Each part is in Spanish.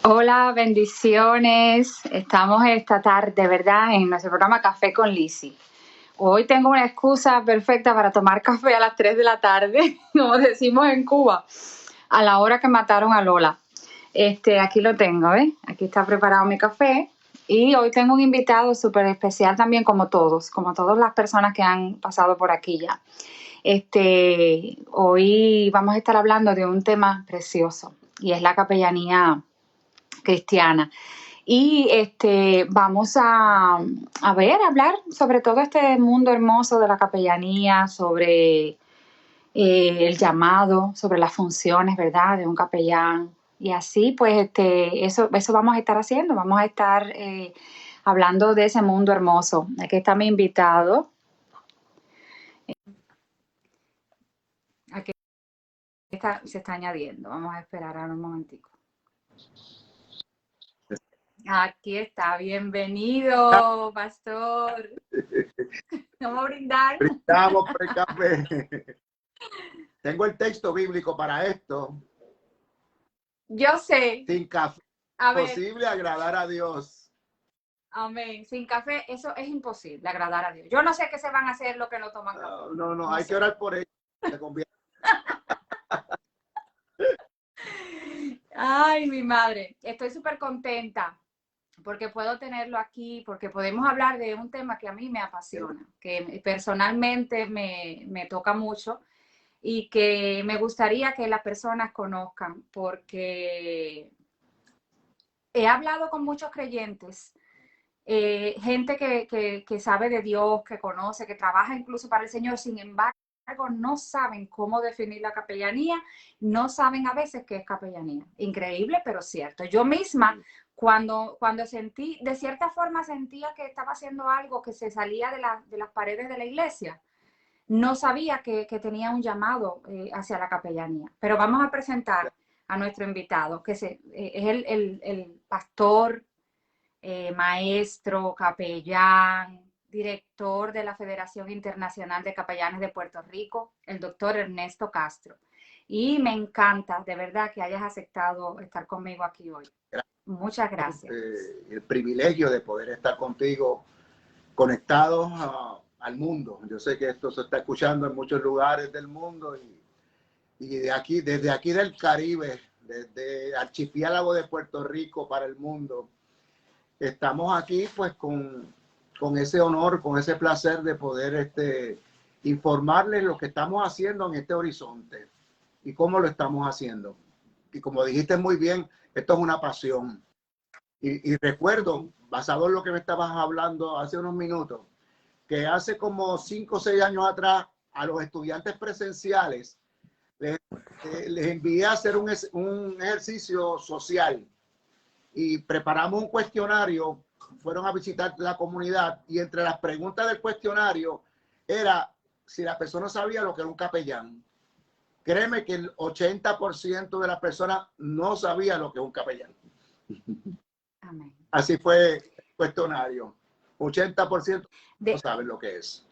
Hola, bendiciones. Estamos esta tarde, ¿verdad? En nuestro programa Café con Lizzy. Hoy tengo una excusa perfecta para tomar café a las 3 de la tarde, como decimos en Cuba, a la hora que mataron a Lola. Aquí lo tengo, ¿ves? Aquí está preparado mi café. Y hoy tengo un invitado súper especial también, como todas las personas que han pasado por aquí ya. Hoy vamos a estar hablando de un tema precioso y es la capellanía cristiana. Y vamos a hablar sobre todo este mundo hermoso de la capellanía, sobre el llamado, sobre las funciones, ¿verdad?, de un capellán. Y así, pues, eso vamos a estar haciendo, vamos a estar hablando de ese mundo hermoso. Aquí está mi invitado. Aquí se está añadiendo. Vamos a esperar ahora un momentico. Aquí está, bienvenido, pastor. Vamos a brindar. Brindamos por el café. Tengo el texto bíblico para esto. Yo sé. Sin café es imposible agradar a Dios. Amén. Sin café, eso es imposible, agradar a Dios. Yo no sé qué se van a hacer los que no toman café. No, hay que orar por ellos. Ay, mi madre, estoy súper contenta porque puedo tenerlo aquí, porque podemos hablar de un tema que a mí me apasiona, que personalmente me toca mucho y que me gustaría que las personas conozcan, porque he hablado con muchos creyentes, gente que sabe de Dios, que conoce, que trabaja incluso para el Señor, sin embargo, no saben cómo definir la capellanía, no saben a veces qué es capellanía. Increíble, pero cierto. Yo misma, cuando sentí, de cierta forma sentía que estaba haciendo algo que se salía de las paredes de la iglesia, no sabía que tenía un llamado hacia la capellanía. Pero vamos a presentar a nuestro invitado, que es el pastor, maestro, capellán, director de la Federación Internacional de Capellanes de Puerto Rico, el doctor Ernesto Castro. Y me encanta, de verdad, que hayas aceptado estar conmigo aquí hoy. Muchas gracias. El privilegio de poder estar contigo, conectados al mundo. Yo sé que esto se está escuchando en muchos lugares del mundo y desde aquí del Caribe, desde Archipiélago de Puerto Rico para el mundo, estamos aquí pues con ese honor, con ese placer de poder informarles lo que estamos haciendo en este horizonte y cómo lo estamos haciendo. Y como dijiste muy bien, esto es una pasión. Y recuerdo, basado en lo que me estabas hablando hace unos minutos, que hace como 5 o 6 años atrás a los estudiantes presenciales les envié a hacer un ejercicio social y preparamos un cuestionario. Fueron a visitar la comunidad y entre las preguntas del cuestionario era si la persona sabía lo que era un capellán. Créeme que el 80% de las personas no sabía lo que es un capellán. Amén. Así fue el cuestionario. 80% no saben lo que es.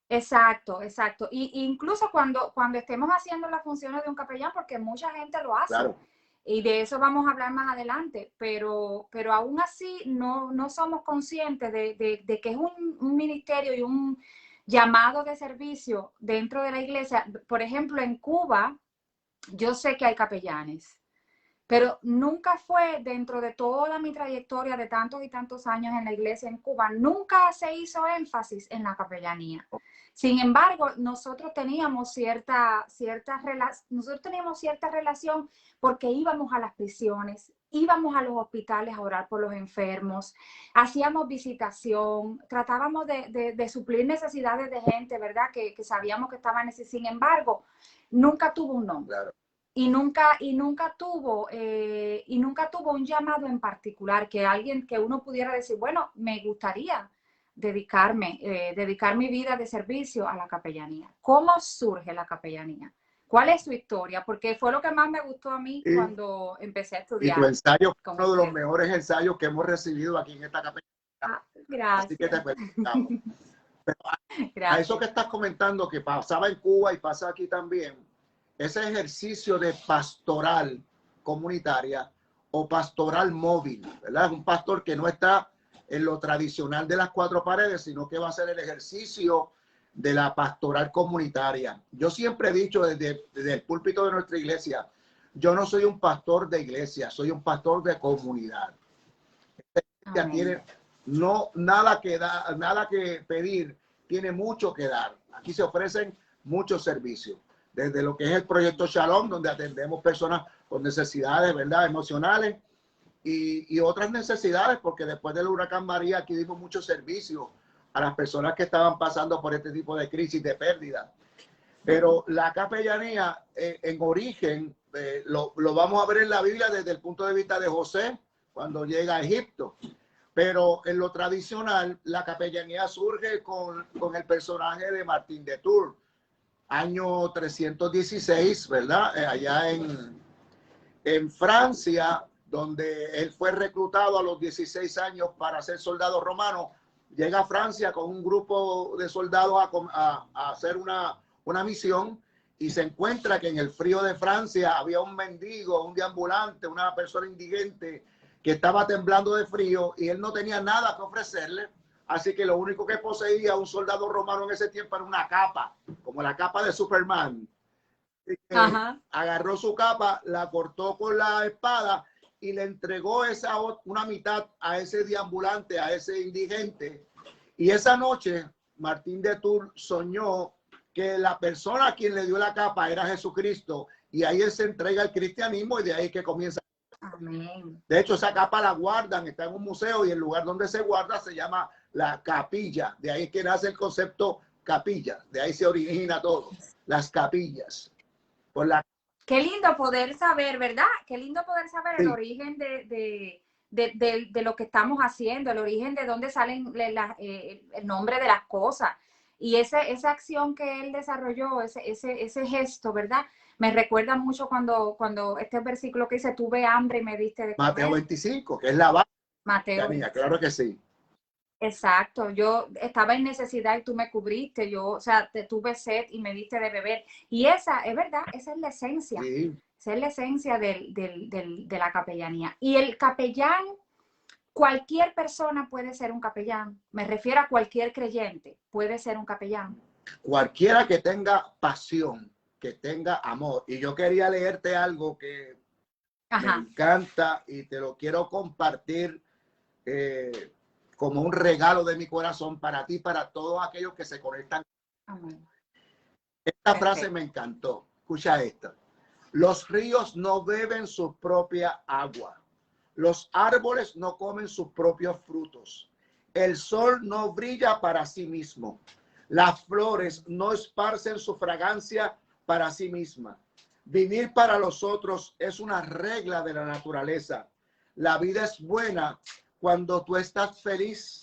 Exacto, exacto. Y incluso cuando estemos haciendo las funciones de un capellán, porque mucha gente lo hace. Claro. Y de eso vamos a hablar más adelante, pero aún así no somos conscientes de que es un ministerio y un llamado de servicio dentro de la iglesia. Por ejemplo, en Cuba, yo sé que hay capellanes, pero nunca fue, dentro de toda mi trayectoria de tantos y tantos años en la iglesia en Cuba, nunca se hizo énfasis en la capellanía. Sin embargo, nosotros teníamos cierta relación porque íbamos a las prisiones, íbamos a los hospitales a orar por los enfermos, hacíamos visitación, tratábamos de suplir necesidades de gente, ¿verdad?, que sabíamos que estaban necesitadas. Sin embargo, nunca tuvo un nombre. Claro. Y nunca tuvo un llamado en particular, que uno pudiera decir, bueno, me gustaría dedicar mi vida de servicio a la capellanía. ¿Cómo surge la capellanía? ¿Cuál es su historia? Porque fue lo que más me gustó a mí cuando empecé a estudiar. Y tu ensayo fue uno de los mejores ensayos que hemos recibido aquí en esta capellanía. Gracias. Así que te felicitamos. Pero a eso que estás comentando, que pasaba en Cuba y pasa aquí también, ese ejercicio de pastoral comunitaria, o pastoral móvil, ¿verdad? Un pastor que no está en lo tradicional de las cuatro paredes, sino que va a hacer el ejercicio de la pastoral comunitaria. Yo siempre he dicho desde el púlpito de nuestra iglesia, yo no soy un pastor de iglesia, soy un pastor de comunidad. Esta tiene nada que pedir, tiene mucho que dar. Aquí se ofrecen muchos servicios, desde lo que es el proyecto Shalom, donde atendemos personas con necesidades, ¿verdad?, emocionales y otras necesidades, porque después del huracán María aquí dimos muchos servicios a las personas que estaban pasando por este tipo de crisis, de pérdida. Pero la capellanía en origen lo vamos a ver en la Biblia desde el punto de vista de José cuando llega a Egipto. Pero en lo tradicional, la capellanía surge con el personaje de Martín de Tours, año 316, ¿verdad? Allá en Francia, donde él fue reclutado a los 16 años para ser soldado romano. Llega a Francia con un grupo de soldados a hacer una misión y se encuentra que en el frío de Francia había un mendigo, un deambulante, una persona indigente que estaba temblando de frío y él no tenía nada que ofrecerle. Así que lo único que poseía un soldado romano en ese tiempo era una capa, como la capa de Superman. Agarró su capa, la cortó con la espada y le entregó una mitad a ese deambulante, a ese indigente. Y esa noche Martín de Tours soñó que la persona a quien le dio la capa era Jesucristo, y ahí él se entrega al cristianismo y de ahí que comienza. Amén. De hecho, esa capa la guardan, está en un museo y el lugar donde se guarda se llama la capilla. De ahí que nace el concepto capilla, de ahí se origina todo, las capillas. Qué lindo poder saber, ¿verdad? Qué lindo poder saber el origen de lo que estamos haciendo, el origen de dónde salen el nombre de las cosas. Y esa acción que él desarrolló, ese gesto, ¿verdad? Me recuerda mucho cuando este versículo que dice, tuve hambre y me diste de comer. Mateo 25, que es la base. Mateo. Claro que sí. Exacto, yo estaba en necesidad y tú me cubriste, o sea, tuve sed y me diste de beber. Y esa, es verdad, esa es la esencia, esa es la esencia de la capellanía. Y el capellán, cualquier persona puede ser un capellán, me refiero a cualquier creyente, puede ser un capellán. Cualquiera que tenga pasión, que tenga amor. Y yo quería leerte algo que me encanta y te lo quiero compartir como un regalo de mi corazón para ti, para todos aquellos que se conectan. Amén. Esta frase me encantó. Escucha esta. Los ríos no beben su propia agua. Los árboles no comen sus propios frutos. El sol no brilla para sí mismo. Las flores no esparcen su fragancia para sí misma. Vivir para los otros es una regla de la naturaleza. La vida es buena cuando tú estás feliz,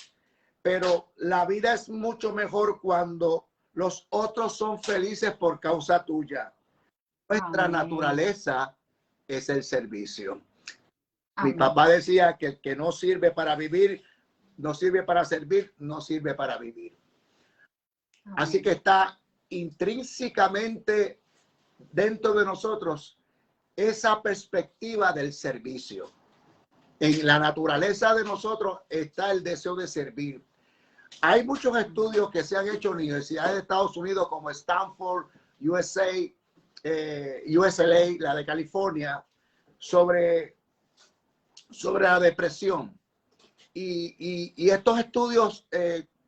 pero la vida es mucho mejor cuando los otros son felices por causa tuya. Nuestra naturaleza es el servicio. Mi papá decía que el que no sirve para vivir, no sirve para servir, no sirve para vivir. Así que está intrínsecamente dentro de nosotros esa perspectiva del servicio. En la naturaleza de nosotros está el deseo de servir. Hay muchos estudios que se han hecho en universidades de Estados Unidos como Stanford, USLA, la de California, sobre la depresión. Y estos estudios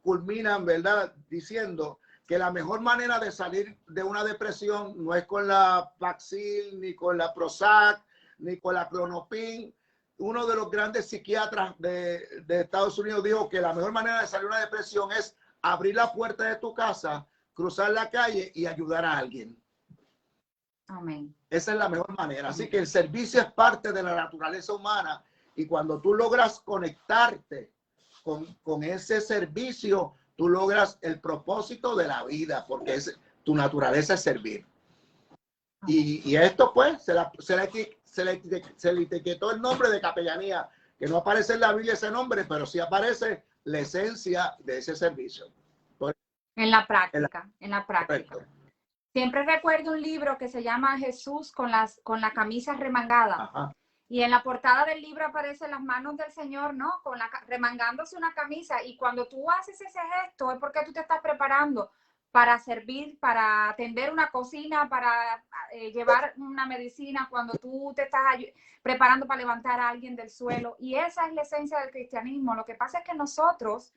culminan, ¿verdad?, diciendo que la mejor manera de salir de una depresión no es con la Paxil, ni con la Prozac, ni con la Clonopin. Uno de los grandes psiquiatras de Estados Unidos dijo que la mejor manera de salir de una depresión es abrir la puerta de tu casa, cruzar la calle y ayudar a alguien. Amén. Esa es la mejor manera. Así que el servicio es parte de la naturaleza humana, y cuando tú logras conectarte con ese servicio, tú logras el propósito de la vida, porque tu naturaleza es servir. Y esto pues se le etiquetó el nombre de capellanía, que no aparece en la Biblia ese nombre, pero sí aparece la esencia de ese servicio. En la práctica. Correcto. Siempre recuerdo un libro que se llama Jesús con la camisa remangada. Y en la portada del libro aparecen las manos del Señor, ¿no? Remangándose una camisa. Y cuando tú haces ese gesto es porque tú te estás preparando para servir, para atender una cocina, para llevar una medicina, cuando tú te estás preparando para levantar a alguien del suelo. Y esa es la esencia del cristianismo. Lo que pasa es que nosotros,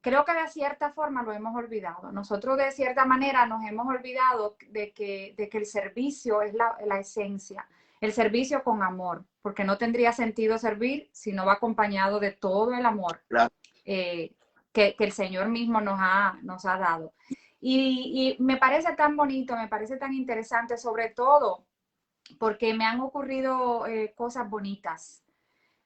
creo que de cierta forma lo hemos olvidado. Nosotros de cierta manera nos hemos olvidado de que el servicio es la esencia. El servicio con amor, porque no tendría sentido servir si no va acompañado de todo el amor Claro. Que el Señor mismo nos ha dado. Y me parece tan bonito, me parece tan interesante, sobre todo porque me han ocurrido cosas bonitas.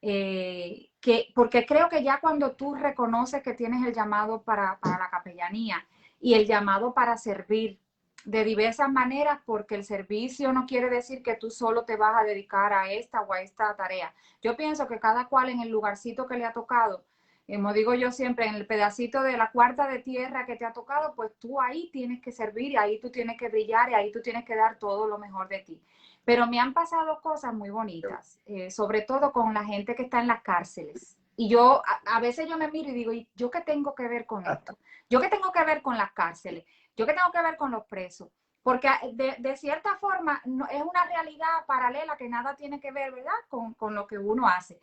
Porque creo que ya cuando tú reconoces que tienes el llamado para la capellanía y el llamado para servir de diversas maneras, porque el servicio no quiere decir que tú solo te vas a dedicar a esta o a esta tarea. Yo pienso que cada cual en el lugarcito que le ha tocado, como digo yo siempre, en el pedacito de la cuarta de tierra que te ha tocado, pues tú ahí tienes que servir y ahí tú tienes que brillar y ahí tú tienes que dar todo lo mejor de ti. Pero me han pasado cosas muy bonitas, sobre todo con la gente que está en las cárceles. Y yo, a veces yo me miro y digo, ¿y yo qué tengo que ver con esto? ¿Yo qué tengo que ver con las cárceles? ¿Yo qué tengo que ver con los presos? Porque de cierta forma no, es una realidad paralela que nada tiene que ver, ¿verdad? Con lo que uno hace.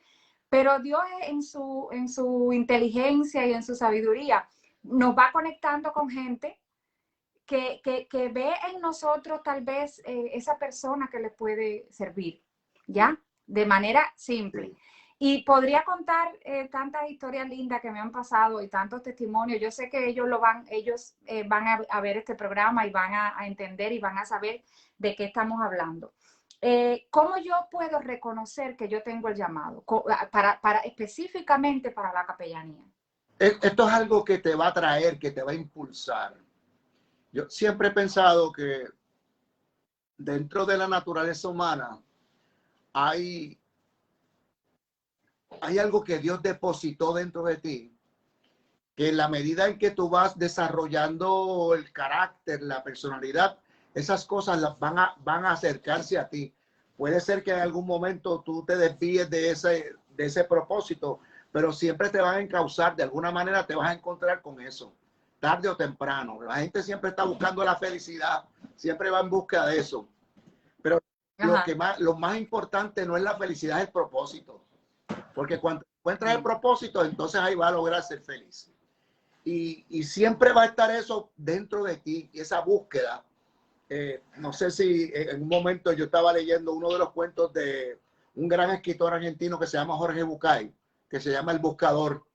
Pero Dios en su inteligencia y en su sabiduría nos va conectando con gente que ve en nosotros tal vez esa persona que le puede servir, ¿ya? De manera simple. Sí. Y podría contar tantas historias lindas que me han pasado y tantos testimonios. Yo sé que ellos van a ver este programa y van a entender y van a saber de qué estamos hablando. ¿Cómo yo puedo reconocer que yo tengo el llamado específicamente para la capellanía? Esto es algo que te va a traer, que te va a impulsar. Yo siempre he pensado que dentro de la naturaleza humana hay algo que Dios depositó dentro de ti, que en la medida en que tú vas desarrollando el carácter, la personalidad, esas cosas van a acercarse a ti. Puede ser que en algún momento tú te desvíes de ese propósito, pero siempre te van a encauzar, de alguna manera te vas a encontrar con eso, tarde o temprano. La gente siempre está buscando la felicidad, siempre va en busca de eso. Pero lo más importante no es la felicidad, es el propósito. Porque cuando encuentras el propósito, entonces ahí va a lograr ser feliz. Y siempre va a estar eso dentro de ti, y esa búsqueda. No sé si en un momento yo estaba leyendo uno de los cuentos de un gran escritor argentino que se llama Jorge Bucay, que se llama El Buscador.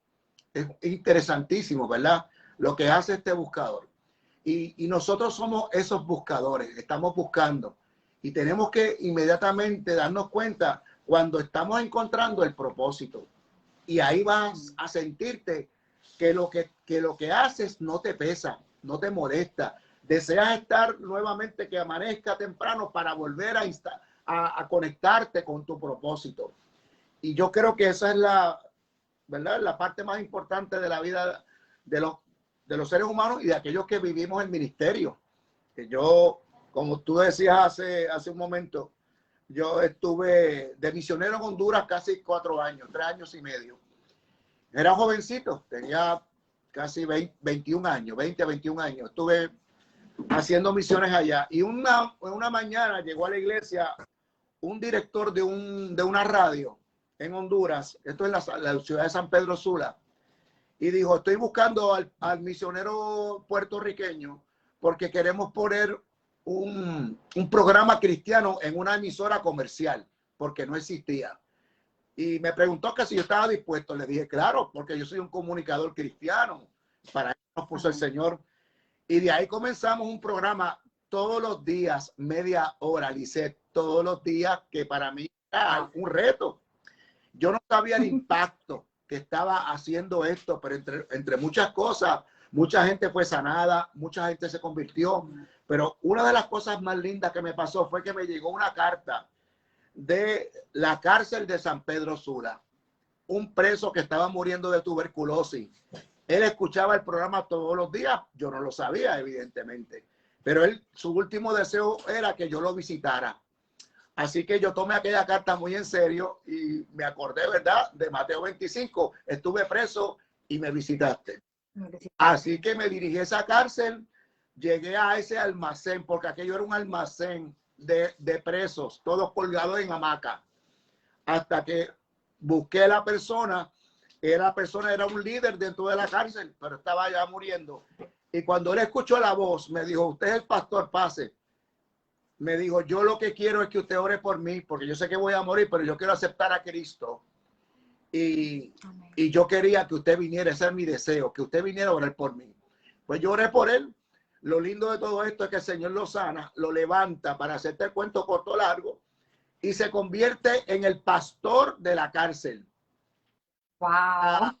Es interesantísimo, ¿verdad? Lo que hace este buscador. Y nosotros somos esos buscadores, estamos buscando. Y tenemos que inmediatamente darnos cuenta cuando estamos encontrando el propósito. Y ahí vas a sentirte que lo que haces no te pesa, no te molesta. Deseas estar nuevamente, que amanezca temprano para volver a conectarte con tu propósito. Y yo creo que esa es ¿verdad? La parte más importante de la vida de los seres humanos y de aquellos que vivimos el ministerio. Que yo, como tú decías hace un momento, yo estuve de misionero en Honduras casi 4 años, 3 años y medio. Era jovencito, tenía casi 21 años, 20 a 21 años. Estuve haciendo misiones allá. Y una mañana llegó a la iglesia un director de una radio en Honduras, esto es la ciudad de San Pedro Sula, y dijo, estoy buscando al misionero puertorriqueño porque queremos poner un programa cristiano en una emisora comercial, porque no existía. Y me preguntó que si yo estaba dispuesto. Le dije, claro, porque yo soy un comunicador cristiano. Para eso nos puso el Señor. Y de ahí comenzamos un programa todos los días, media hora, Lisette, todos los días, que para mí era un reto. Yo no sabía el impacto que estaba haciendo esto, pero entre muchas cosas, mucha gente fue sanada, mucha gente se convirtió. Pero una de las cosas más lindas que me pasó fue que me llegó una carta de la cárcel de San Pedro Sula, un preso que estaba muriendo de tuberculosis. Él escuchaba el programa todos los días, yo no lo sabía evidentemente, pero su último deseo era que yo lo visitara. Así que yo tomé aquella carta muy en serio y me acordé, ¿verdad?, de Mateo 25. Estuve preso y me visitaste. Así que me dirigí a esa cárcel, llegué a ese almacén, porque aquello era un almacén de presos, todos colgados en hamaca. Hasta que busqué a la persona era un líder dentro de la cárcel, pero estaba ya muriendo. Y cuando él escuchó la voz, me dijo, usted es el pastor, pase. Me dijo, yo lo que quiero es que usted ore por mí, porque yo sé que voy a morir, pero yo quiero aceptar a Cristo. Y yo quería que usted viniera, ese es mi deseo, que usted viniera a orar por mí. Pues yo oré por él. Lo lindo de todo esto es que el Señor lo sana, lo levanta, para hacerte el cuento corto largo, y se convierte en el pastor de la cárcel. Wow. A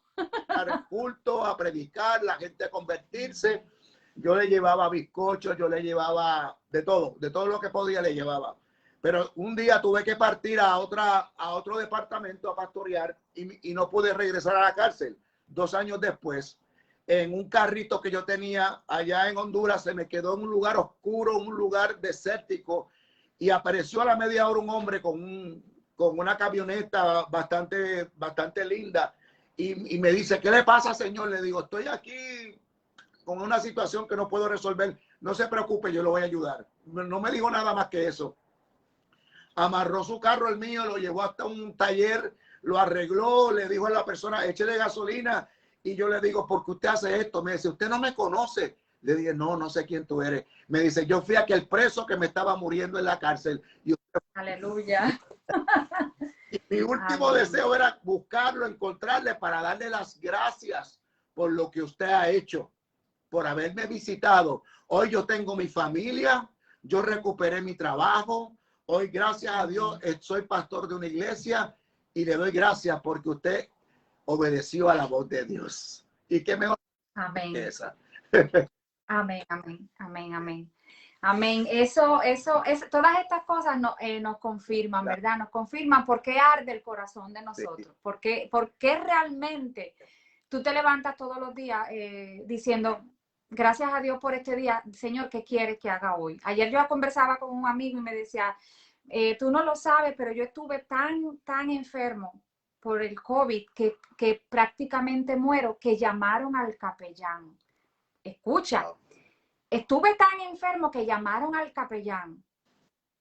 dar el culto, a predicar, la gente a convertirse. Yo le llevaba bizcochos, yo le llevaba de todo lo que podía le llevaba. Pero un día tuve que partir a otro departamento a pastorear y no pude regresar a la cárcel. 2 años después, en un carrito que yo tenía allá en Honduras, se me quedó en un lugar oscuro, un lugar desértico, y apareció a la media hora un hombre con una camioneta bastante linda y me dice, ¿qué le pasa, señor? Le digo, estoy aquí con una situación que no puedo resolver. No se preocupe, yo lo voy a ayudar. No me dijo nada más que eso. Amarró su carro, el mío, lo llevó hasta un taller, lo arregló, le dijo a la persona, échele gasolina. Y yo le digo, ¿por qué usted hace esto? Me dice, usted no me conoce. Le dije, no sé quién tú eres. Me dice, yo fui aquel preso que me estaba muriendo en la cárcel. Y aleluya. Y mi último deseo era buscarlo, encontrarle para darle las gracias por lo que usted ha hecho, por haberme visitado. Hoy yo tengo mi familia, yo recuperé mi trabajo. Hoy, gracias a Dios, soy pastor de una iglesia y le doy gracias porque usted obedeció a la voz de Dios. ¿Y qué mejor que esa? Amén, amén, amén, amén. Amén. Todas estas cosas nos confirman, ¿verdad? Nos confirman por qué arde el corazón de nosotros. Sí. Por qué realmente tú te levantas todos los días diciendo, gracias a Dios por este día, Señor, ¿qué quieres que haga hoy? Ayer yo conversaba con un amigo y me decía, tú no lo sabes, pero yo estuve tan enfermo por el COVID que prácticamente muero, que llamaron al capellán. Escucha, estuve tan enfermo que llamaron al capellán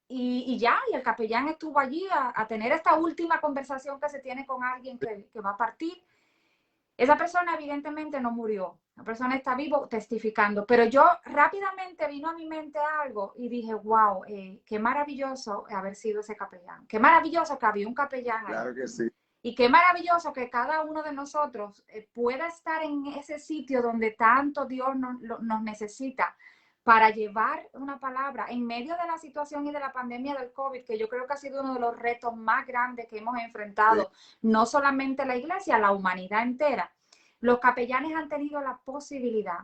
y el capellán estuvo allí a tener esta última conversación que se tiene con alguien que va a partir. Esa persona evidentemente no murió, la persona está vivo testificando, pero yo rápidamente vino a mi mente algo y dije, wow, qué maravilloso haber sido ese capellán, qué maravilloso que había un capellán ahí. Claro que sí. Y qué maravilloso que cada uno de nosotros pueda estar en ese sitio donde tanto Dios nos necesita para llevar una palabra en medio de la situación y de la pandemia del COVID, que yo creo que ha sido uno de los retos más grandes que hemos enfrentado, sí. No solamente la iglesia, la humanidad entera. Los capellanes han tenido la posibilidad,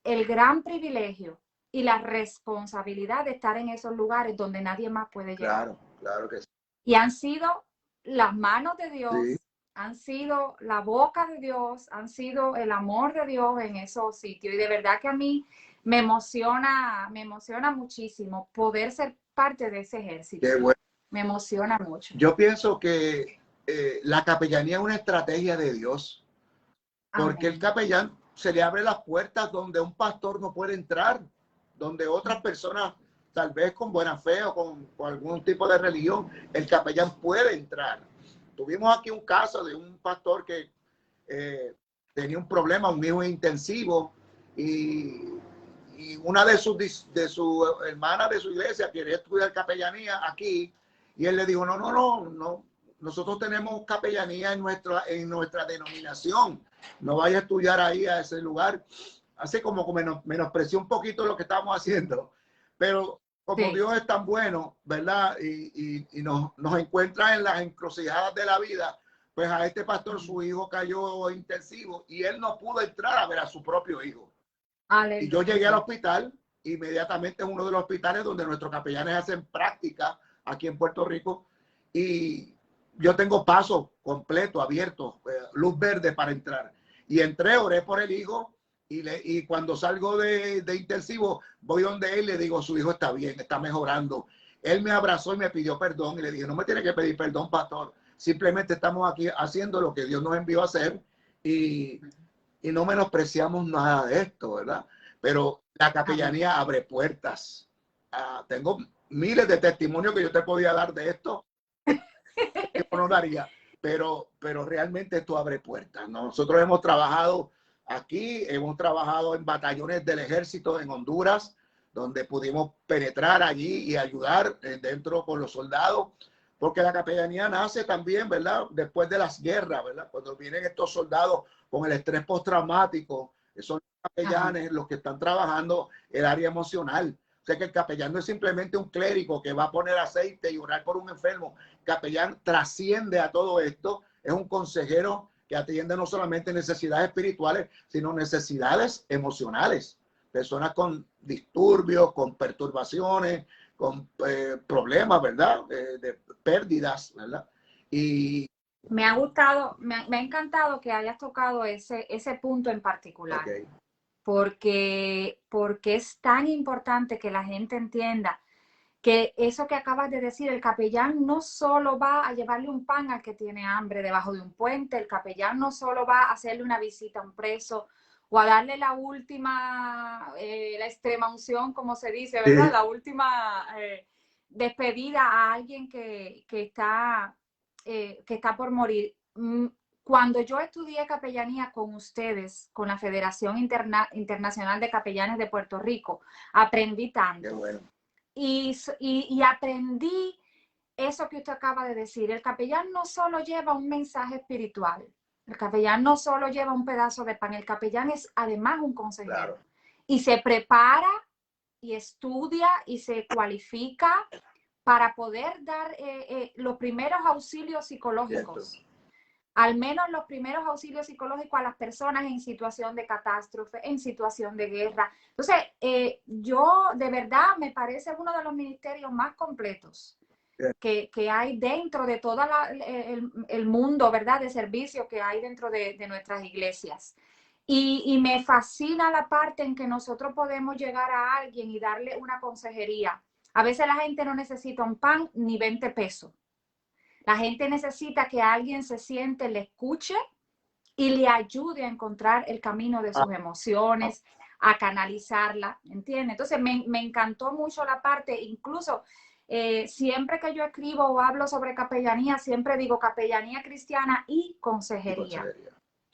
el gran privilegio y la responsabilidad de estar en esos lugares donde nadie más puede llegar. Claro que sí. Y han sido las manos de Dios, sí. Han sido la boca de Dios, han sido el amor de Dios en esos sitios. Y de verdad que a mí me emociona muchísimo poder ser parte de ese ejército. Qué bueno. Me emociona mucho. Yo pienso que la capellanía es una estrategia de Dios, porque el capellán se le abre las puertas donde un pastor no puede entrar, donde otras personas, tal vez con buena fe o con algún tipo de religión, el capellán puede entrar. Tuvimos aquí un caso de un pastor que tenía un problema, un hijo intensivo, y una de sus hermanas de su iglesia quería estudiar capellanía aquí, y él le dijo, no, nosotros tenemos capellanía en nuestra denominación, no vaya a estudiar ahí a ese lugar. Así como menospreció un poquito lo que estamos haciendo, pero como sí. Dios es tan bueno, ¿verdad? Y nos encuentra en las encrucijadas de la vida, pues a este pastor su hijo cayó intensivo y él no pudo entrar a ver a su propio hijo. Aleluya. Y yo llegué al hospital, inmediatamente es uno de los hospitales donde nuestros capellanes hacen práctica aquí en Puerto Rico, y yo tengo paso completo, abierto, luz verde para entrar. Y entré, oré por el hijo, y cuando salgo de intensivo, voy donde él, le digo, su hijo está bien, está mejorando. Él me abrazó y me pidió perdón y le dije, no me tiene que pedir perdón, pastor. Simplemente estamos aquí haciendo lo que Dios nos envió a hacer y, y no menospreciamos nada de esto, ¿verdad? Pero la capellanía abre puertas. Tengo miles de testimonios que yo te podía dar de esto, que no daría, pero realmente esto abre puertas, ¿no? Nosotros hemos trabajado aquí, hemos trabajado en batallones del ejército en Honduras, donde pudimos penetrar allí y ayudar dentro con los soldados, porque la capellanía nace también, ¿verdad? Después de las guerras, ¿verdad? Cuando vienen estos soldados con el estrés postraumático, son los capellanes los que están trabajando el área emocional. O sea que el capellán no es simplemente un clérigo que va a poner aceite y orar por un enfermo. El capellán trasciende a todo esto, es un consejero que atiende no solamente necesidades espirituales, sino necesidades emocionales. Personas con disturbios, con perturbaciones, con problemas, ¿verdad? De pérdidas, ¿verdad? Y me ha gustado, me ha encantado que hayas tocado ese punto en particular. Okay. Porque es tan importante que la gente entienda que eso que acabas de decir, el capellán no solo va a llevarle un pan al que tiene hambre debajo de un puente, el capellán no solo va a hacerle una visita a un preso o a darle la última, la extrema unción, como se dice, ¿verdad? Sí. La última despedida a alguien que está por morir. Cuando yo estudié capellanía con ustedes, con la Federación Internacional de Capellanes de Puerto Rico, aprendí tanto. Qué bueno. Y aprendí eso que usted acaba de decir. El capellán no solo lleva un mensaje espiritual, el capellán no solo lleva un pedazo de pan, el capellán es además un consejero. Claro. Y se prepara y estudia y se cualifica para poder dar los primeros auxilios psicológicos. Cierto. Al menos los primeros auxilios psicológicos a las personas en situación de catástrofe, en situación de guerra. Entonces, yo de verdad me parece uno de los ministerios más completos que hay dentro de todo el mundo, ¿verdad?, de servicio que hay dentro de nuestras iglesias. Y me fascina la parte en que nosotros podemos llegar a alguien y darle una consejería. A veces la gente no necesita un pan ni 20 pesos. La gente necesita que alguien se siente, le escuche y le ayude a encontrar el camino de sus emociones, a canalizarla, ¿entiendes? Entonces me encantó mucho la parte, incluso siempre que yo escribo o hablo sobre capellanía, siempre digo capellanía cristiana y consejería.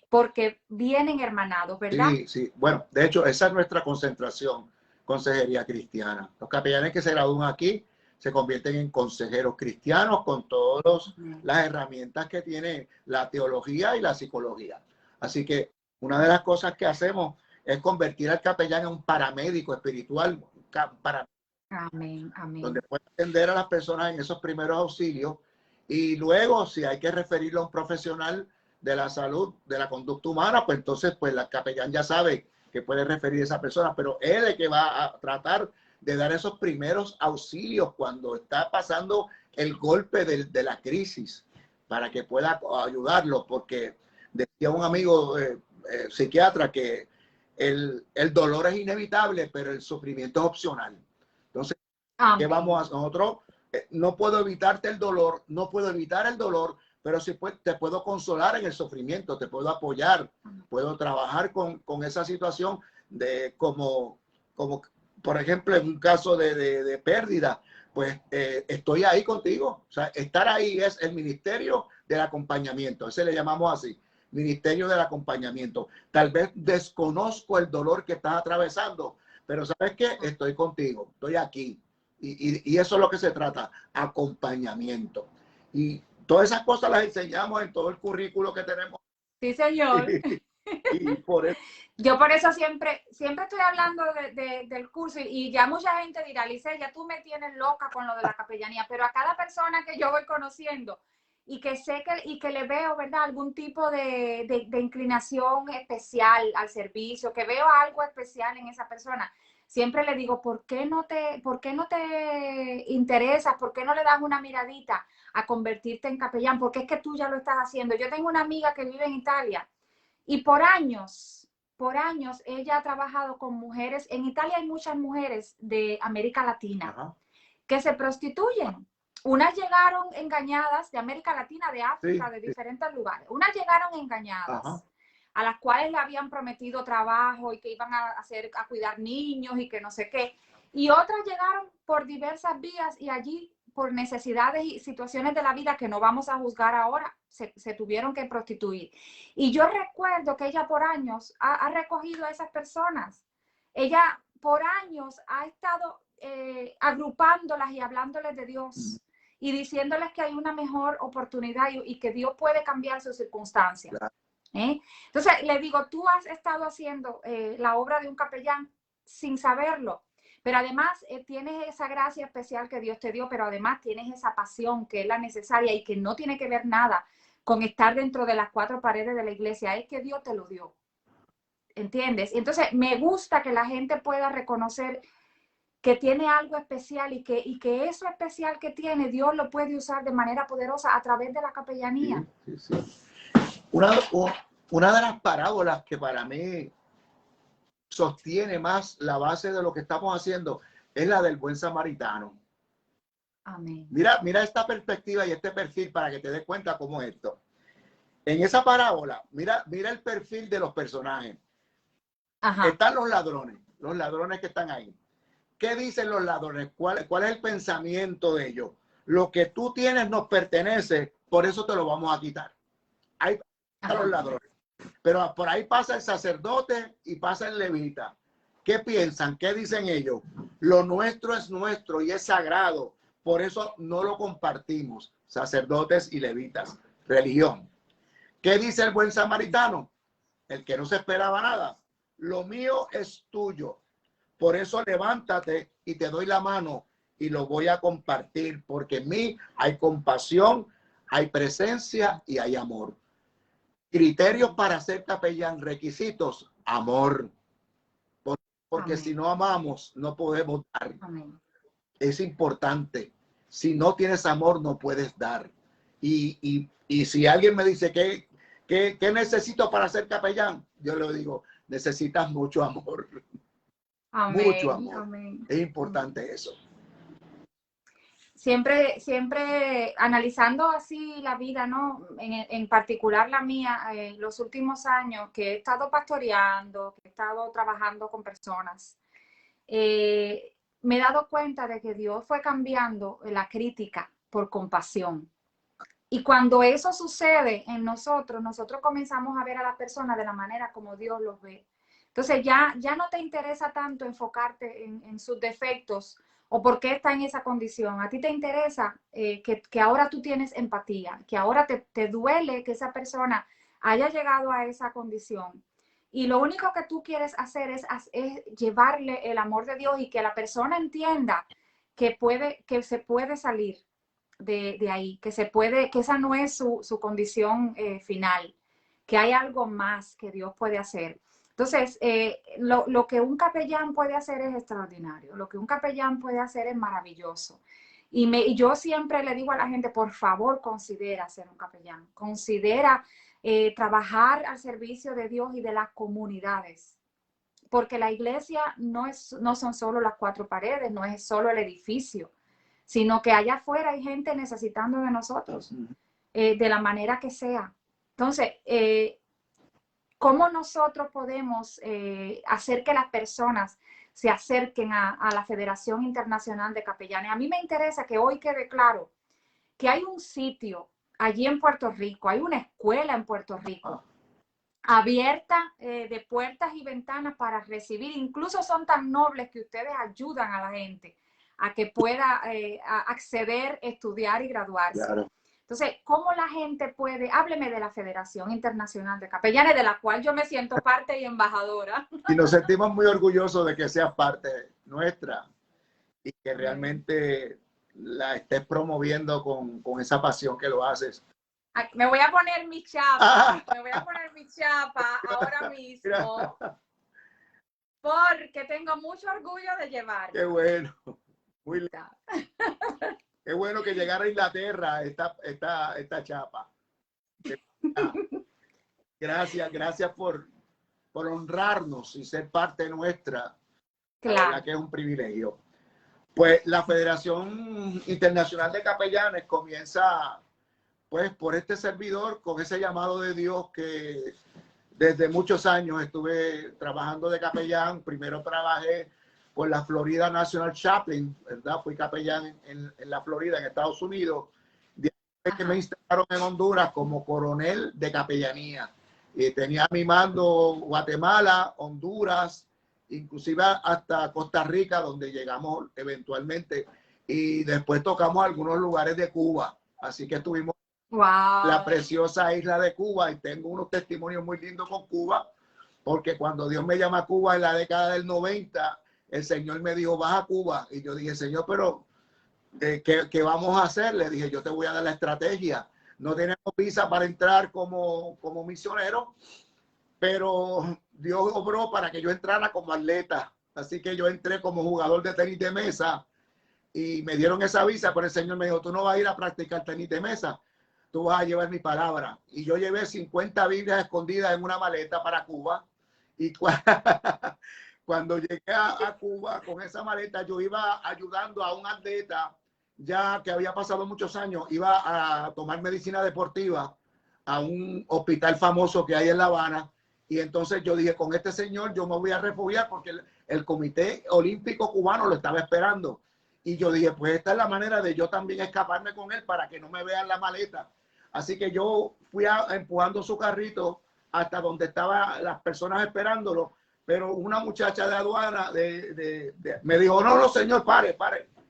Porque vienen hermanados, ¿verdad? Sí, sí. Bueno, de hecho, esa es nuestra concentración, consejería cristiana. Los capellanes que se gradúan aquí se convierten en consejeros cristianos con todas las herramientas que tiene la teología y la psicología. Así que una de las cosas que hacemos es convertir al capellán en un paramédico espiritual, amén, amén, donde puede atender a las personas en esos primeros auxilios y luego, si hay que referirlo a un profesional de la salud, de la conducta humana, pues entonces pues la capellán ya sabe que puede referir a esa persona, pero él es el que va a tratar de dar esos primeros auxilios cuando está pasando el golpe de la crisis, para que pueda ayudarlo, porque decía un amigo psiquiatra que el dolor es inevitable, pero el sufrimiento es opcional. Entonces, ¿qué vamos a hacer? Nosotros no puedo evitarte el dolor, no puedo evitar el dolor, pero sí te puedo consolar en el sufrimiento, te puedo apoyar, puedo trabajar con esa situación de como por ejemplo, en un caso de pérdida, pues estoy ahí contigo. O sea, estar ahí es el ministerio del acompañamiento. Ese le llamamos así, ministerio del acompañamiento. Tal vez desconozco el dolor que estás atravesando, pero ¿sabes qué? Estoy contigo, estoy aquí. Y eso es lo que se trata, acompañamiento. Y todas esas cosas las enseñamos en todo el currículo que tenemos. Sí, señor. Y por eso, yo por eso siempre estoy hablando del curso y ya mucha gente dirá, Lice, ya tú me tienes loca con lo de la capellanía, pero a cada persona que yo voy conociendo y que sé que le veo, ¿verdad?, algún tipo de inclinación especial al servicio, que veo algo especial en esa persona, siempre le digo, ¿por qué no te interesas? ¿Por qué no le das una miradita a convertirte en capellán? Porque es que tú ya lo estás haciendo. Yo tengo una amiga que vive en Italia y por años, ella ha trabajado con mujeres. En Italia hay muchas mujeres de América Latina. que se prostituyen. Unas llegaron engañadas de América Latina, de África, Sí, de sí. diferentes lugares. Unas llegaron engañadas, Ajá. a las cuales le habían prometido trabajo y que iban a cuidar niños y que no sé qué. Y otras llegaron por diversas vías y allí, por necesidades y situaciones de la vida que no vamos a juzgar ahora, se tuvieron que prostituir. Y yo recuerdo que ella por años ha recogido a esas personas. Ella por años ha estado agrupándolas y hablándoles de Dios y diciéndoles que hay una mejor oportunidad y que Dios puede cambiar sus circunstancias. Claro. Entonces, le digo, tú has estado haciendo la obra de un capellán sin saberlo, pero además tienes esa gracia especial que Dios te dio, pero además tienes esa pasión que es la necesaria y que no tiene que ver nada con estar dentro de las cuatro paredes de la iglesia, es que Dios te lo dio. ¿Entiendes? Entonces, me gusta que la gente pueda reconocer que tiene algo especial y que eso especial que tiene, Dios lo puede usar de manera poderosa a través de la capellanía. Sí, sí, sí. Una de las parábolas que para mí sostiene más la base de lo que estamos haciendo es la del buen samaritano. Amén. Mira esta perspectiva y este perfil para que te des cuenta cómo es esto. En esa parábola, mira el perfil de los personajes. Ajá. Están los ladrones que están ahí. ¿Qué dicen los ladrones? ¿Cuál es el pensamiento de ellos? Lo que tú tienes nos pertenece, por eso te lo vamos a quitar. Ahí están los ladrones. Pero por ahí pasa el sacerdote y pasa el levita. ¿Qué piensan? ¿Qué dicen ellos? Lo nuestro es nuestro y es sagrado. Por eso no lo compartimos. Sacerdotes y levitas. Religión. ¿Qué dice el buen samaritano? El que no se esperaba nada. Lo mío es tuyo. Por eso levántate y te doy la mano y lo voy a compartir. Porque en mí hay compasión, hay presencia y hay amor. Criterios para ser capellán, requisitos, amor. Porque Amén. si no amamos, no podemos dar. Amén. Es importante. Si no tienes amor, no puedes dar. Y si alguien me dice ¿qué necesito para ser capellán? Yo le digo, necesitas mucho amor. Amén. Mucho amor. Amén. Es importante eso. Siempre analizando así la vida, ¿no? En particular la mía, los últimos años que he estado pastoreando, que he estado trabajando con personas, me he dado cuenta de que Dios fue cambiando la crítica por compasión. Y cuando eso sucede en nosotros, nosotros comenzamos a ver a la persona de la manera como Dios los ve. Entonces ya no te interesa tanto enfocarte en sus defectos o por qué está en esa condición. A ti te interesa que ahora tú tienes empatía, que ahora te duele que esa persona haya llegado a esa condición. Y lo único que tú quieres hacer es llevarle el amor de Dios y que la persona entienda que se puede salir de ahí, que esa no es su condición final, que hay algo más que Dios puede hacer. Entonces, lo que un capellán puede hacer es extraordinario, lo que un capellán puede hacer es maravilloso. Y yo siempre le digo a la gente, por favor, considera ser un capellán, considera trabajar al servicio de Dios y de las comunidades, porque la iglesia no son solo las cuatro paredes, no es solo el edificio, sino que allá afuera hay gente necesitando de nosotros, de la manera que sea. Entonces, ¿cómo nosotros podemos hacer que las personas se acerquen a la Federación Internacional de Capellanes? A mí me interesa que hoy quede claro que hay un sitio allí en Puerto Rico, hay una escuela en Puerto Rico, abierta de puertas y ventanas para recibir, incluso son tan nobles que ustedes ayudan a la gente a que pueda acceder, estudiar y graduarse. Claro. Entonces, ¿cómo la gente puede? Hábleme de la Federación Internacional de Capellanes, de la cual yo me siento parte y embajadora. Y nos sentimos muy orgullosos de que seas parte nuestra y que realmente la estés promoviendo con esa pasión que lo haces. Me voy a poner mi chapa, ahora mismo, porque tengo mucho orgullo de llevarla. Qué bueno. Muy lindo. Qué bueno que llegara a Inglaterra esta chapa. Gracias por honrarnos y ser parte nuestra. Claro. La verdad que es un privilegio. Pues la Federación Internacional de Capellanes comienza pues por este servidor con ese llamado de Dios que desde muchos años estuve trabajando de capellán. Primero trabajé por la Florida National Chaplain, ¿verdad? Fui capellán en la Florida, en Estados Unidos. Después que me instalaron en Honduras como coronel de capellanía. Y tenía a mi mando Guatemala, Honduras, inclusive hasta Costa Rica, donde llegamos eventualmente. Y después tocamos algunos lugares de Cuba. Así que estuvimos la preciosa isla de Cuba, y tengo unos testimonios muy lindos con Cuba, porque cuando Dios me llama a Cuba en la década del 90, el Señor me dijo, vas a Cuba. Y yo dije, Señor, pero ¿qué vamos a hacer? Le dije, yo te voy a dar la estrategia. No tenemos visa para entrar como misionero, pero Dios obró para que yo entrara como atleta. Así que yo entré como jugador de tenis de mesa y me dieron esa visa, pero el Señor me dijo, tú no vas a ir a practicar tenis de mesa, tú vas a llevar mi palabra. Y yo llevé 50 Biblias escondidas en una maleta para Cuba. Y cuando llegué a Cuba con esa maleta, yo iba ayudando a un atleta ya que había pasado muchos años, iba a tomar medicina deportiva a un hospital famoso que hay en La Habana. Y entonces yo dije, con este señor yo me voy a refugiar porque el Comité Olímpico Cubano lo estaba esperando. Y yo dije, pues esta es la manera de yo también escaparme con él para que no me vean la maleta. Así que yo fui empujando su carrito hasta donde estaban las personas esperándolo. Pero una muchacha de aduana me dijo, no, no, señor, pare.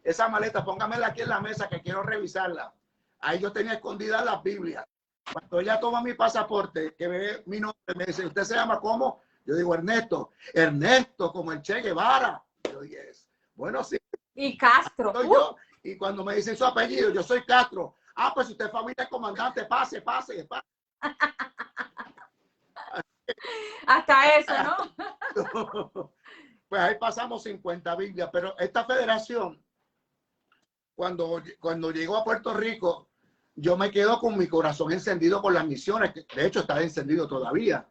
Esa maleta, póngamela aquí en la mesa que quiero revisarla. Ahí yo tenía escondidas las Biblias. Cuando ella toma mi pasaporte, que ve mi nombre, me dice, ¿usted se llama cómo? Yo digo, Ernesto. Ernesto, como el Che Guevara. Yo dije, bueno, sí. Y Castro. Soy yo. Y cuando me dicen su apellido, yo soy Castro. Ah, pues usted es familia del comandante, pase. Hasta eso, ¿no? Pues ahí pasamos 50 Biblias. Pero esta federación, cuando llegó a Puerto Rico, yo me quedo con mi corazón encendido por las misiones, que de hecho está encendido todavía.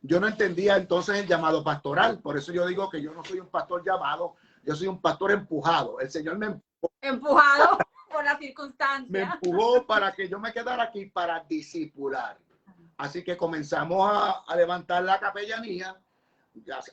Yo no entendía entonces el llamado pastoral, por eso yo digo que yo no soy un pastor llamado, yo soy un pastor empujado. El Señor me empujado por las circunstancias. Me empujó para que yo me quedara aquí para discipular. Así que comenzamos a levantar la capellanía.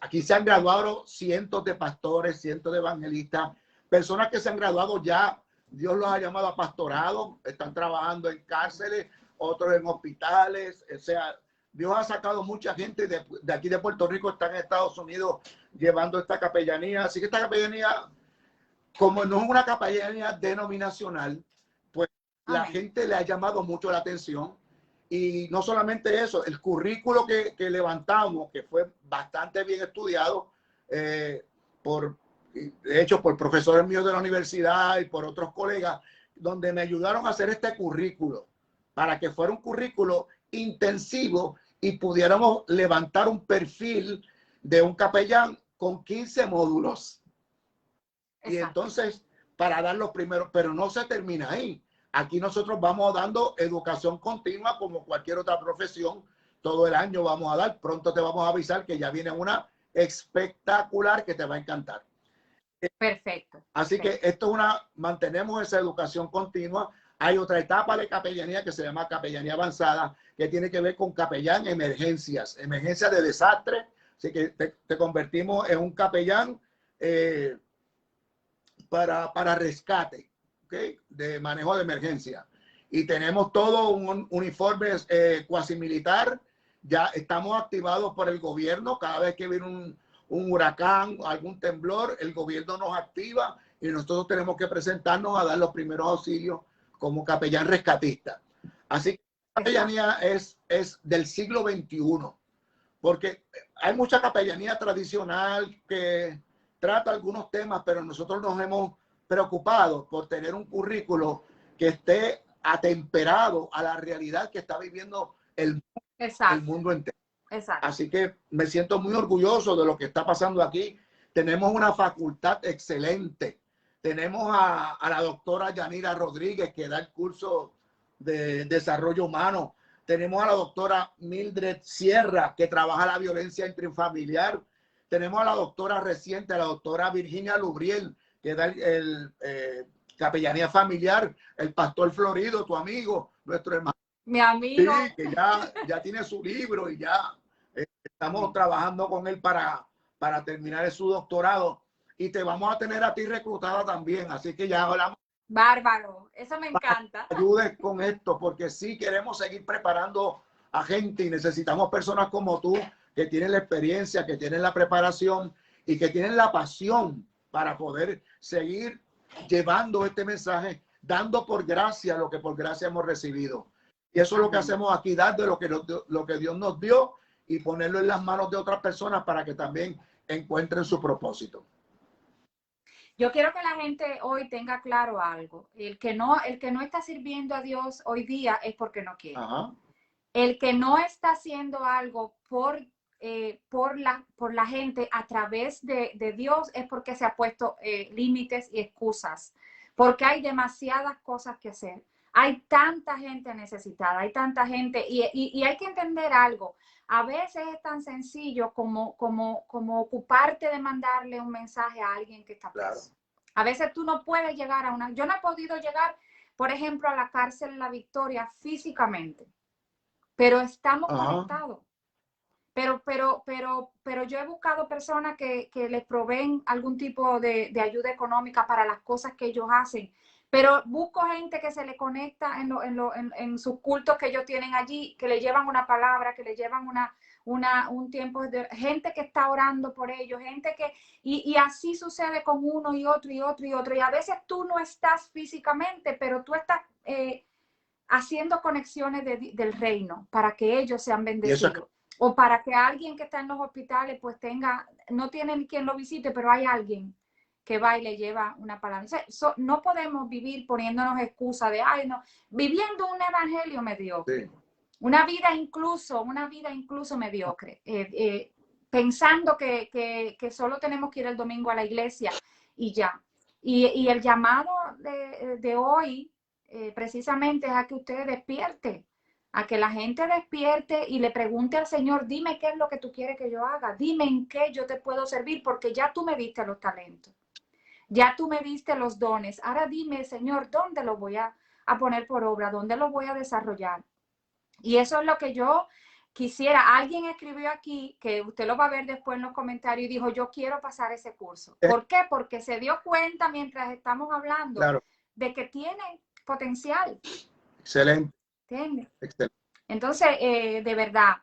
Aquí se han graduado cientos de pastores, cientos de evangelistas, personas que se han graduado ya. Dios los ha llamado a pastorado, están trabajando en cárceles, otros en hospitales. O sea, Dios ha sacado mucha gente de aquí de Puerto Rico, están en Estados Unidos llevando esta capellanía. Así que esta capellanía, como no es una capellanía denominacional, pues la gente le ha llamado mucho la atención. Y no solamente eso, el currículo que levantamos, que fue bastante bien estudiado, de hecho por profesores míos de la universidad y por otros colegas, donde me ayudaron a hacer este currículo, para que fuera un currículo intensivo y pudiéramos levantar un perfil de un capellán con 15 módulos. Exacto. Y entonces, para dar los primeros, pero no se termina ahí. Aquí nosotros vamos dando educación continua como cualquier otra profesión. Todo el año vamos a dar. Pronto te vamos a avisar que ya viene una espectacular que te va a encantar. Perfecto. Así que esto es mantenemos esa educación continua. Hay otra etapa de capellanía que se llama capellanía avanzada, que tiene que ver con capellán emergencias de desastre. Así que te convertimos en un capellán para rescate. ¿Okay? De manejo de emergencia. Y tenemos todo un uniforme cuasi militar. Ya estamos activados por el gobierno. Cada vez que viene un huracán, algún temblor, el gobierno nos activa y nosotros tenemos que presentarnos a dar los primeros auxilios como capellán rescatista. Así que la capellanía es del siglo XXI, porque hay mucha capellanía tradicional que trata algunos temas, pero nosotros nos hemos preocupado por tener un currículo que esté atemperado a la realidad que está viviendo el mundo entero. Exacto. Así que me siento muy orgulloso de lo que está pasando aquí. Tenemos una facultad excelente. Tenemos a la doctora Yanira Rodríguez, que da el curso de desarrollo humano. Tenemos a la doctora Mildred Sierra, que trabaja la violencia intrafamiliar. Tenemos a la doctora reciente, a la doctora Virginia Lubriel, queda capellanía familiar, el pastor Florido, tu amigo, nuestro hermano. Mi amigo. Sí, que ya tiene su libro y ya estamos trabajando con él para terminar su doctorado. Y te vamos a tener a ti reclutada también, así que ya hablamos. Bárbaro, eso me encanta. Ayudes con esto, porque sí queremos seguir preparando a gente y necesitamos personas como tú que tienen la experiencia, que tienen la preparación y que tienen la pasión para poder seguir llevando este mensaje, dando por gracia lo que por gracia hemos recibido. Y eso es lo que hacemos aquí, dar de lo que Dios nos dio y ponerlo en las manos de otras personas para que también encuentren su propósito. Yo quiero que la gente hoy tenga claro algo. El que no está sirviendo a Dios hoy día es porque no quiere. Ajá. El que no está haciendo algo por la gente a través de Dios es porque se ha puesto límites y excusas. Porque hay demasiadas cosas que hacer. Hay tanta gente necesitada, hay tanta gente y hay que entender algo. A veces es tan sencillo como ocuparte de mandarle un mensaje a alguien que está preso. Claro. A veces tú no puedes llegar a yo no he podido llegar, por ejemplo, a la cárcel La Victoria físicamente, pero estamos conectados. Pero yo he buscado personas que les proveen algún tipo de ayuda económica para las cosas que ellos hacen. Pero busco gente que se le conecta en sus cultos que ellos tienen allí, que le llevan una palabra, que le llevan un tiempo, gente que está orando por ellos, gente que, y así sucede con uno y otro y otro y otro. Y a veces tú no estás físicamente, pero tú estás haciendo conexiones del reino para que ellos sean bendecidos. O para que alguien que está en los hospitales pues no tiene ni quien lo visite, pero hay alguien que va y le lleva una palabra. No podemos vivir poniéndonos excusas de, ay, no, viviendo un evangelio mediocre. Sí. Una vida incluso mediocre. Pensando que solo tenemos que ir el domingo a la iglesia y ya. Y el llamado de hoy precisamente es a que usted despierte. A que la gente despierte y le pregunte al Señor, dime qué es lo que tú quieres que yo haga, dime en qué yo te puedo servir, porque ya tú me diste los talentos, ya tú me diste los dones, ahora dime, Señor, ¿dónde lo voy a poner por obra? ¿Dónde lo voy a desarrollar? Y eso es lo que yo quisiera. Alguien escribió aquí, que usted lo va a ver después en los comentarios, y dijo, yo quiero pasar ese curso. ¿Por qué? Porque se dio cuenta mientras estamos hablando de que tiene potencial. Excelente. ¿Entiendes? Entonces, de verdad,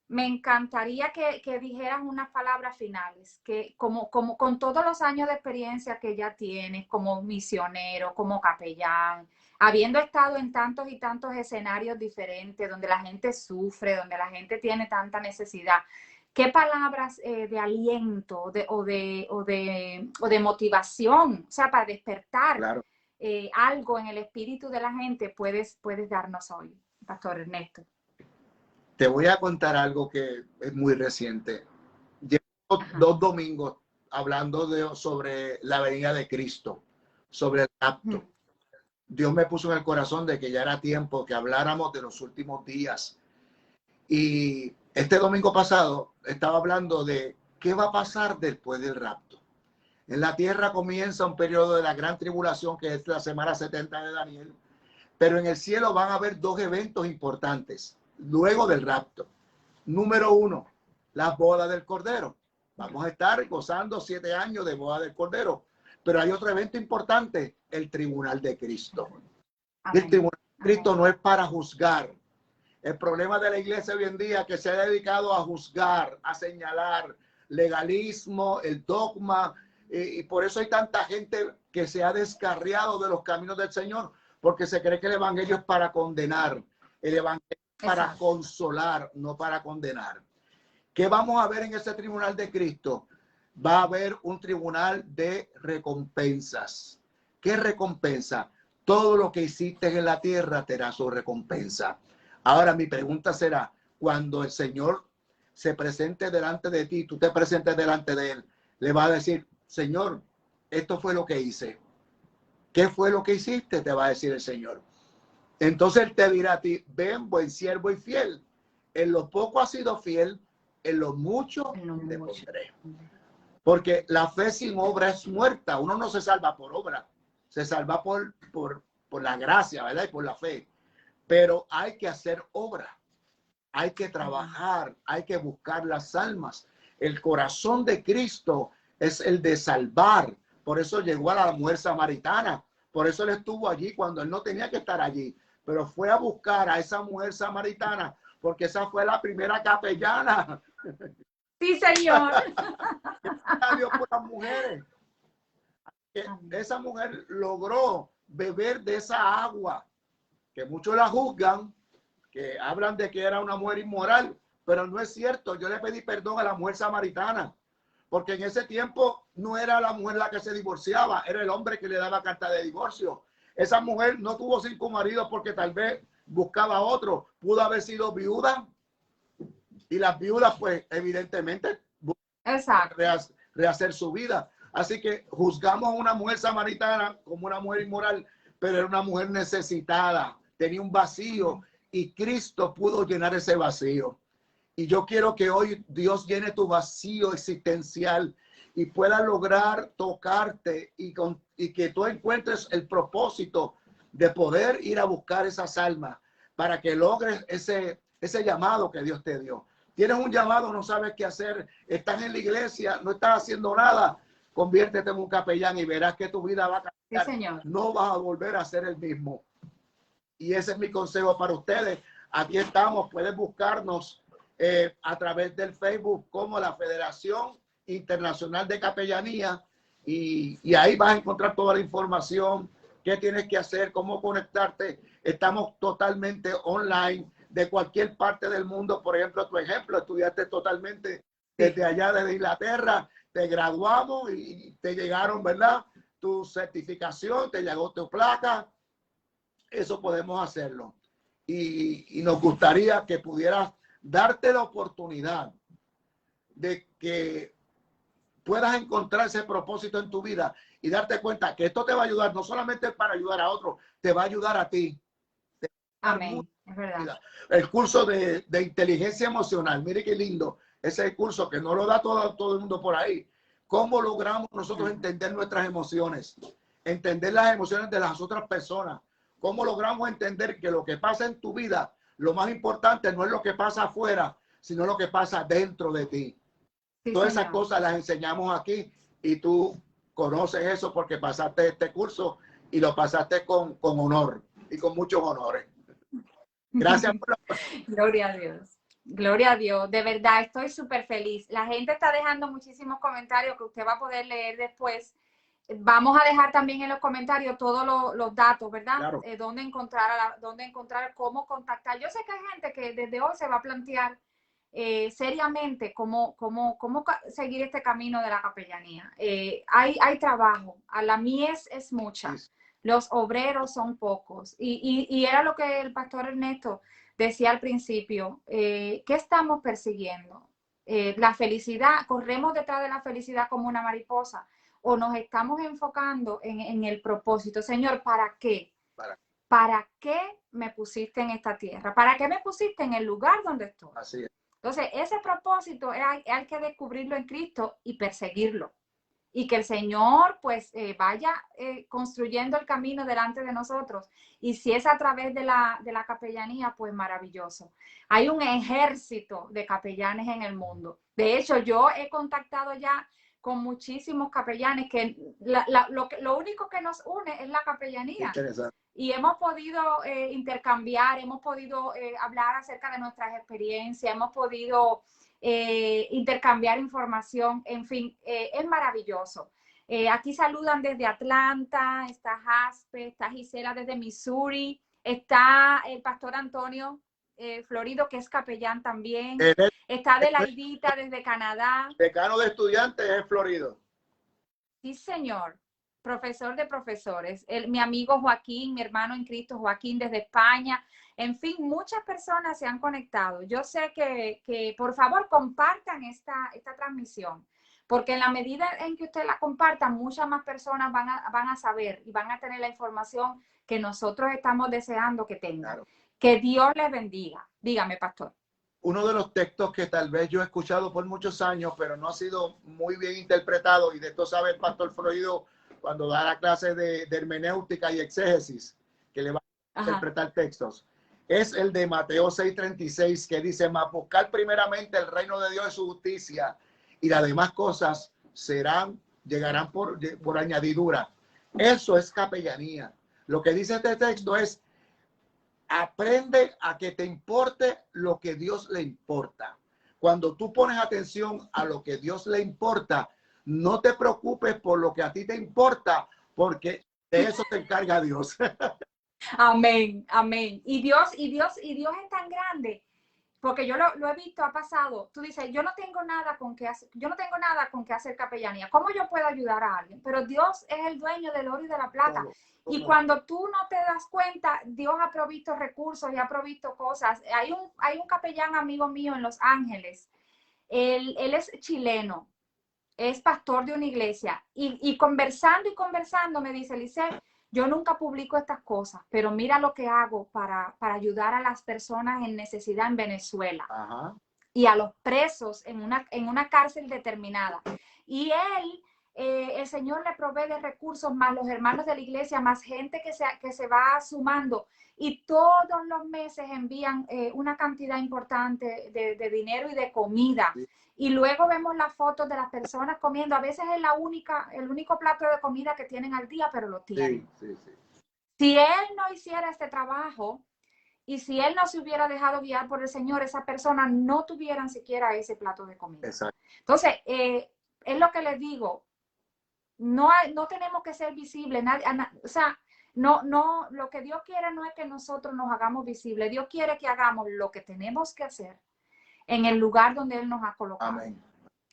me encantaría que dijeras unas palabras finales, que como con todos los años de experiencia que ya tienes como misionero, como capellán, habiendo estado en tantos y tantos escenarios diferentes, donde la gente sufre, donde la gente tiene tanta necesidad, ¿qué palabras de aliento o de motivación, o sea, para despertar algo en el espíritu de la gente puedes darnos hoy, Pastor Ernesto? Te voy a contar algo que es muy reciente. Llevo 2 domingos hablando sobre la venida de Cristo, sobre el rapto. Dios me puso en el corazón de que ya era tiempo que habláramos de los últimos días. Y este domingo pasado estaba hablando de qué va a pasar después del rapto. En la tierra comienza un periodo de la gran tribulación, que es la semana 70 de Daniel. Pero en el cielo van a haber 2 eventos importantes luego del rapto. Número 1, las bodas del Cordero. Vamos a estar gozando 7 años de boda del Cordero. Pero hay otro evento importante, el tribunal de Cristo. El tribunal de Cristo no es para juzgar. El problema de la iglesia hoy en día es que se ha dedicado a juzgar, a señalar legalismo, el dogma, y por eso hay tanta gente que se ha descarriado de los caminos del Señor, porque se cree que el evangelio es para condenar, el evangelio es para consolar, no para condenar. ¿Qué vamos a ver en ese tribunal de Cristo? Va a haber un tribunal de recompensas. ¿Qué recompensa? Todo lo que hiciste en la tierra te da su recompensa. Ahora mi pregunta será, cuando el Señor se presente delante de ti, tú te presentes delante de Él, le va a decir, Señor, esto fue lo que hice. ¿Qué fue lo que hiciste? Te va a decir el Señor. Entonces Él te dirá a ti, ven, buen siervo y fiel. En lo poco has sido fiel, en lo mucho te pondré. Porque la fe sin obra es muerta. Uno no se salva por obra, se salva por la gracia, ¿verdad? Y por la fe. Pero hay que hacer obra, hay que trabajar, hay que buscar las almas. El corazón de Cristo es el de salvar. Por eso llegó a la mujer samaritana. Por eso él estuvo allí cuando él no tenía que estar allí. Pero fue a buscar a esa mujer samaritana porque esa fue la primera capellana. Sí, Señor. Dios por las mujeres. Esa mujer logró beber de esa agua, que muchos la juzgan, que hablan de que era una mujer inmoral, pero no es cierto. Yo le pedí perdón a la mujer samaritana, porque en ese tiempo no era la mujer la que se divorciaba, era el hombre que le daba carta de divorcio. Esa mujer no tuvo 5 maridos porque tal vez buscaba otro, pudo haber sido viuda, y las viudas pues evidentemente rehacer su vida. Así que juzgamos a una mujer samaritana como una mujer inmoral, pero era una mujer necesitada, tenía un vacío y Cristo pudo llenar ese vacío. Y yo quiero que hoy Dios llene tu vacío existencial y pueda lograr tocarte y que tú encuentres el propósito de poder ir a buscar esas almas para que logres ese llamado que Dios te dio. Tienes un llamado, no sabes qué hacer, estás en la iglesia, no estás haciendo nada, conviértete en un capellán y verás que tu vida va a cambiar. Sí, Señor. No vas a volver a ser el mismo. Y ese es mi consejo para ustedes. Aquí estamos, puedes buscarnos a través del Facebook como la Federación Internacional de Capellanía y ahí vas a encontrar toda la información, qué tienes que hacer, cómo conectarte. Estamos totalmente online de cualquier parte del mundo. Por ejemplo, tu ejemplo, estudiaste totalmente desde allá, desde Inglaterra, te graduamos y te llegaron, ¿verdad? Tu certificación, te llegó tu placa. Eso podemos hacerlo. Y nos gustaría que pudieras darte la oportunidad de que puedas encontrar ese propósito en tu vida y darte cuenta que esto te va a ayudar, no solamente para ayudar a otros, te va a ayudar a ti. Amén. Es verdad. El curso de inteligencia emocional, mire qué lindo, ese es el curso que no lo da todo el mundo por ahí. ¿Cómo logramos nosotros entender nuestras emociones? Entender las emociones de las otras personas. ¿Cómo logramos entender que lo que pasa en tu vida, lo más importante no es lo que pasa afuera, sino lo que pasa dentro de ti? Sí, todas esas cosas las enseñamos aquí y tú conoces eso porque pasaste este curso y lo pasaste con honor y con muchos honores. Gracias por la... Gloria a Dios. Gloria a Dios. De verdad, estoy súper feliz. La gente está dejando muchísimos comentarios que usted va a poder leer después. Vamos a dejar también en los comentarios todos los datos, ¿verdad? Claro. Dónde encontrar, cómo contactar. Yo sé que hay gente que desde hoy se va a plantear seriamente cómo seguir este camino de la capellanía. Hay trabajo, a la mies es mucha. Sí. Los obreros son pocos. Y era lo que el pastor Ernesto decía al principio. ¿Qué estamos persiguiendo? La felicidad, corremos detrás de la felicidad como una mariposa, o nos estamos enfocando en el propósito. Señor, ¿para qué? ¿Para qué me pusiste en esta tierra? ¿Para qué me pusiste en el lugar donde estoy? Así es. Entonces, ese propósito hay que descubrirlo en Cristo y perseguirlo. Y que el Señor pues vaya construyendo el camino delante de nosotros. Y si es a través de la capellanía, pues maravilloso. Hay un ejército de capellanes en el mundo. De hecho, yo he contactado ya con muchísimos capellanes que lo único que nos une es la capellanía. Interesante. Y hemos podido intercambiar, hemos podido hablar acerca de nuestras experiencias, hemos podido intercambiar información, en fin, es maravilloso. Aquí saludan desde Atlanta, está Jaspe, está Gisela desde Missouri, está el pastor Antonio Florido, que es capellán también, está Adelaidita desde Canadá. Decano de estudiantes es Florido. Sí, señor. Profesor de profesores, mi amigo Joaquín, mi hermano en Cristo Joaquín desde España, en fin, muchas personas se han conectado. Yo sé que por favor compartan esta transmisión, porque en la medida en que usted la comparta, muchas más personas van a saber y van a tener la información que nosotros estamos deseando que tengan. Claro. Que Dios les bendiga. Dígame, pastor. uno de los textos que tal vez yo he escuchado por muchos años, pero no ha sido muy bien interpretado, y de esto sabe el pastor Florido cuando da la clase de hermenéutica y exégesis, que le va a interpretar textos. Es el de Mateo 6:36, que dice: mas buscar primeramente el reino de Dios y su justicia, y las demás cosas llegarán por añadidura. Eso es capellanía. Lo que dice este texto es: aprende a que te importe lo que Dios le importa. Cuando tú pones atención a lo que Dios le importa, no te preocupes por lo que a ti te importa, porque de eso se encarga Dios. Amén, amén. Y Dios es tan grande, porque yo lo he visto, ha pasado. Tú dices, yo no tengo nada con que hacer capellanía. ¿Cómo yo puedo ayudar a alguien? Pero Dios es el dueño del oro y de la plata. Y cuando tú no te das cuenta, Dios ha provisto recursos y ha provisto cosas. Hay un capellán amigo mío en Los Ángeles. Él es chileno, es pastor de una iglesia. Y conversando me dice: Lisette, yo nunca publico estas cosas, pero mira lo que hago para ayudar a las personas en necesidad en Venezuela. Ajá. Y a los presos en una cárcel determinada. Y él, el Señor le provee de recursos, más los hermanos de la iglesia, más gente que se va sumando. Y todos los meses envían una cantidad importante de dinero y de comida. Sí. Y luego vemos las fotos de las personas comiendo. A veces es el único plato de comida que tienen al día, pero lo tienen. Sí. Si él no hiciera este trabajo, y si él no se hubiera dejado guiar por el Señor, esas personas no tuvieran siquiera ese plato de comida. Exacto. Entonces, es lo que les digo, no tenemos que ser visibles. O sea, no, lo que Dios quiere no es que nosotros nos hagamos visibles. Dios quiere que hagamos lo que tenemos que hacer en el lugar donde Él nos ha colocado. Amén.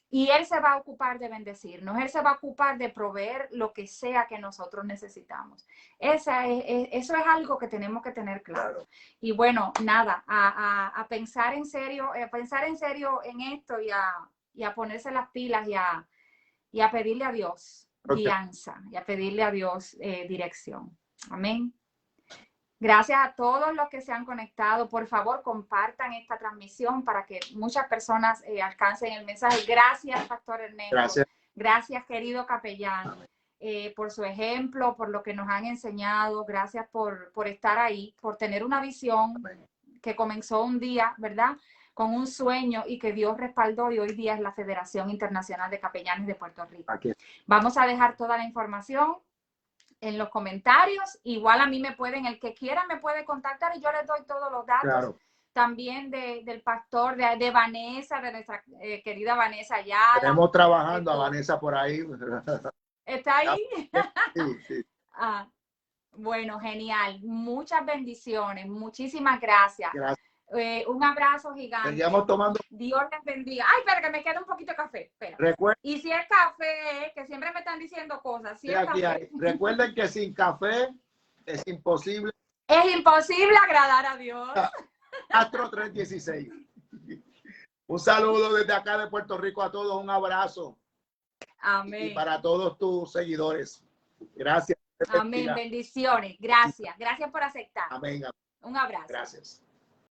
Y Él se va a ocupar de bendecirnos. Él se va a ocupar de proveer lo que sea que nosotros necesitamos. Eso es algo que tenemos que tener claro. Y bueno, nada, a pensar en serio en esto y a ponerse las pilas y a pedirle a Dios guianza y a pedirle a Dios dirección. Amén. Gracias a todos los que se han conectado. Por favor, compartan esta transmisión para que muchas personas alcancen el mensaje. Gracias, Pastor Ernesto. Gracias, querido capellán, por su ejemplo, por lo que nos han enseñado. Gracias por estar ahí, por tener una visión que comenzó un día, ¿verdad?, con un sueño y que Dios respaldó, y hoy día es la Federación Internacional de Capellanes de Puerto Rico. Vamos a dejar toda la información en los comentarios. Igual a mí el que quiera me puede contactar y yo les doy todos los datos. Claro. También del pastor, de Vanessa, de nuestra querida Vanessa Ayala. Estamos trabajando a Vanessa por ahí. ¿Está ahí? Sí. Bueno, genial. Muchas bendiciones. Muchísimas gracias. Un abrazo gigante. Seguimos tomando. Dios les bendiga. Ay, espera, que me queda un poquito de café. Y si es café, que siempre me están diciendo cosas. Si es café. Recuerden que sin café es imposible. Es imposible agradar a Dios. Astro 316. Un saludo desde acá de Puerto Rico a todos. Un abrazo. Amén. Y para todos tus seguidores. Gracias. Amén. Bendiciones. Gracias. Gracias por aceptar. Amén. Un abrazo. Gracias.